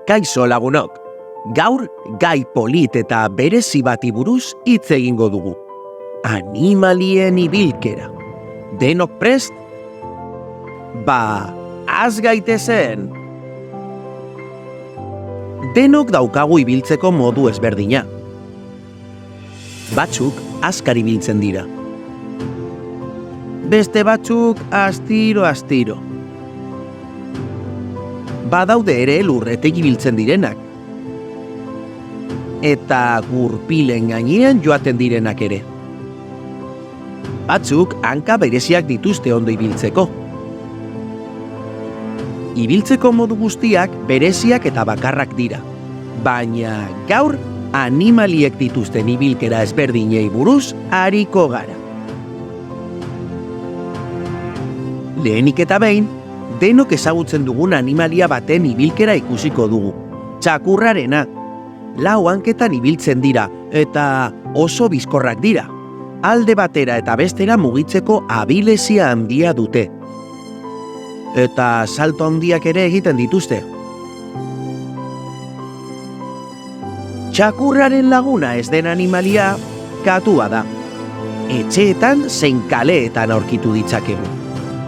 Kaixo lagunok, gaur gai polit eta berezi bati buruz hitz egingo dugu. Animalien ibilkera. Denok prest? Az gaitezen! Denok daukagu ibiltzeko modu ezberdina. Batzuk azkar ibiltzen dira. Beste batzuk astiro. Badaude ere lurretik ibiltzen direnak. Eta gurpilen gainean joaten direnak ere. Batzuk hanka bereziak dituzte ondo ibiltzeko. Ibiltzeko modu guztiak bereziak eta bakarrak dira. Baina gaur animaliek dituzten ibilkera ezberdinei buruz ariko gara. Lehenik eta behin, denok ezagutzen dugun animalia baten ibilkera ikusiko dugu. Txakurrarena. 4 hanketan ibiltzen dira eta oso bizkorrak dira. Alde batera eta bestera mugitzeko abilezia handia dute. Eta salto handiak ere egiten dituzte. Txakurraren laguna ez den animalia katua da. Etxeetan zein kaleetan aurkitu ditzakegu.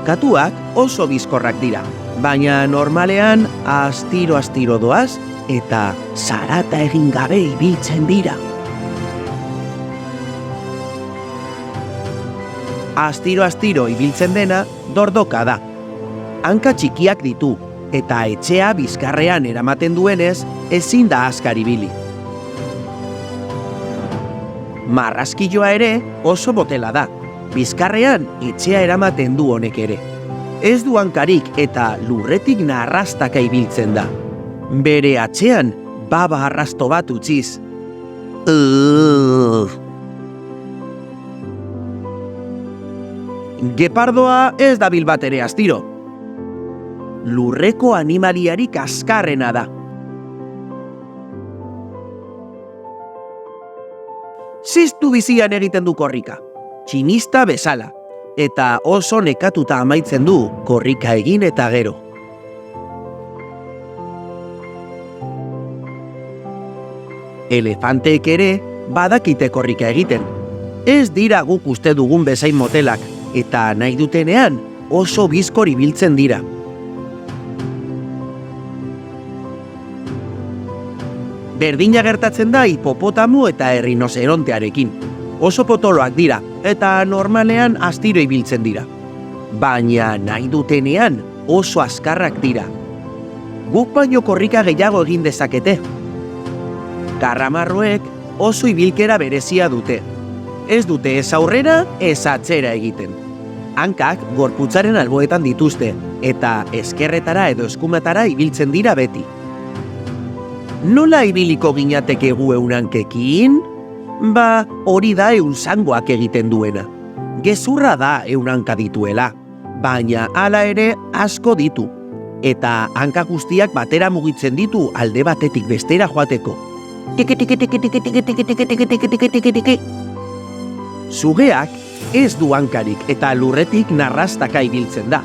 Katuak oso bizkorrak dira, baina normalean astiro doaz eta zarata egin gabe ibiltzen dira. Astiro ibiltzen dena dordoka da. Hanka txikiak ditu eta etxea bizkarrean eramaten duenez ezin da azkar ibili. Marrazkiloa ere oso botela da. Bizkarrean etxea eramaten du honek ere. Ez du hankarik eta lurretik narrastaka ibiltzen da. Bere atzean baba arrasto bat utziz. Gepardoa ez dabil bat ere astiro. Lurreko animaliarik azkarrena da. Ziztu bizian egiten du korrika, tximista bezala, eta oso nekatuta amaitzen du korrika egin eta gero. Elefanteek ere badakite korrika egiten. Ez dira guk uste dugun bezain motelak, eta nahi dutenean oso bizkor ibiltzen dira. Berdina gertatzen da hipopotamu eta errinozerontearekin. Oso potoloak dira eta normalean astiro ibiltzen dira. Baina nahi dutenean oso azkarrak dira. Guk baino korrika gehiago egin dezakete. Karramarroek oso ibilkera berezia dute. Ez dute ez aurrera, ez atzera egiten. Hankak gorputzaren alboetan dituzte eta ezkerretara edo eskumatara ibiltzen dira beti. Nola ibiliko ginateke gu hankekin? Hori da zangoak egiten duena. Gezurra da hanka dituela, baina hala ere asko ditu. Eta hanka guztiak batera mugitzen ditu alde batetik bestera joateko. Sugeak ez du hankarik eta lurretik narrastaka ibiltzen da.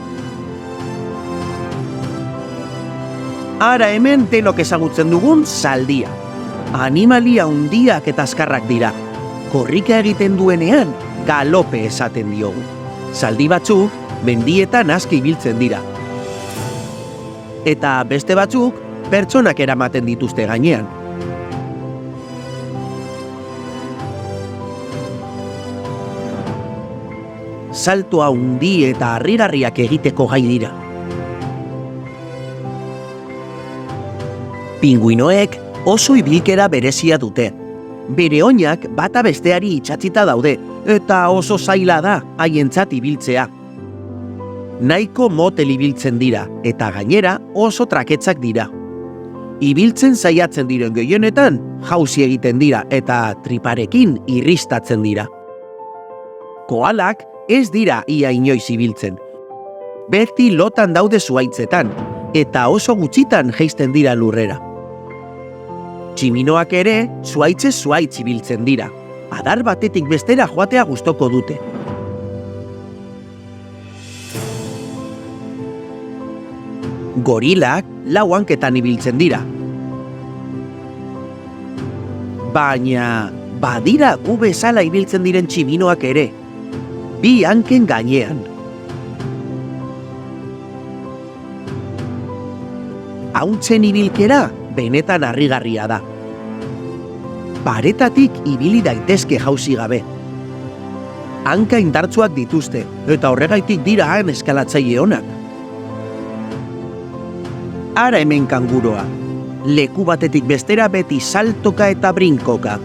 Ara hemen denok ezagutzen dugun zaldia. Animalia handiak eta azkarrak dira. Korrika egiten duenean galope esaten diogu. Zaldi batzuk mendietan aski ibiltzen dira. Eta beste batzuk pertsonak eramaten dituzte gainean. Saltoa handi eta harrigarriak egiteko gai dira. Pinguinoek oso ibilkera berezia dute. Bere oinak bata besteari itsatsita daude, eta oso zaila da haientzat ibiltzea. Nahiko motel ibiltzen dira, eta gainera oso traketzak dira. Ibiltzen saiatzen diren gehienetan, jauzi egiten dira eta triparekin irristatzen dira. Koalak ez dira ia inoiz ibiltzen. Beti lotan daude zuhaitzetan, eta oso gutxitan jaisten dira lurrera. Tximinoak ere zuhaitzez zuhaitz ibiltzen dira. Adar batetik bestera joatea gustoko dute. Gorilak 4 hanketan ibiltzen dira. Baina, badira gu bezala ibiltzen diren tximinoak ere. Bi hanken gainean. Hauntzen ibilkera benetan harrigarria da. Paretatik ibili daitezke jauzi gabe. Hanka indartsuak dituzte, eta horregaitik dira han eskalatzaile onak. Ara hemen kanguroa. Leku batetik bestera beti saltoka eta brinkoka.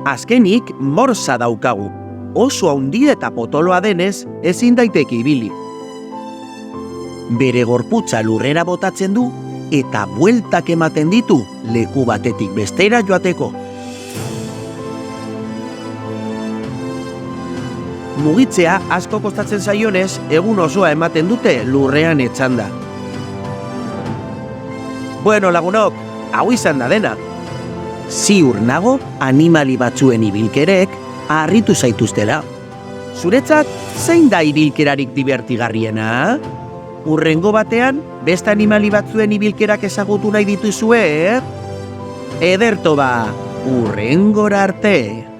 Azkenik, morsa daukagu. Oso handi eta potoloa denez, ezin daiteke ibili. Bere gorputza lurrera botatzen du, eta bueltak ematen ditu leku batetik bestera joateko. Mugitzea asko kostatzen zaionez, egun osoa ematen dute lurrean etzanda. Bueno, lagunok, hau izan da dena. Ziur nago animali batzuen ibilkerek harritu zaituztela. Zuretzat, zein da ibilkerarik divertigarriena? Hurrengo batean, beste animali batzuen ibilkerak ezagutu nahi dituzue, Ederto ba, hurrengora arte!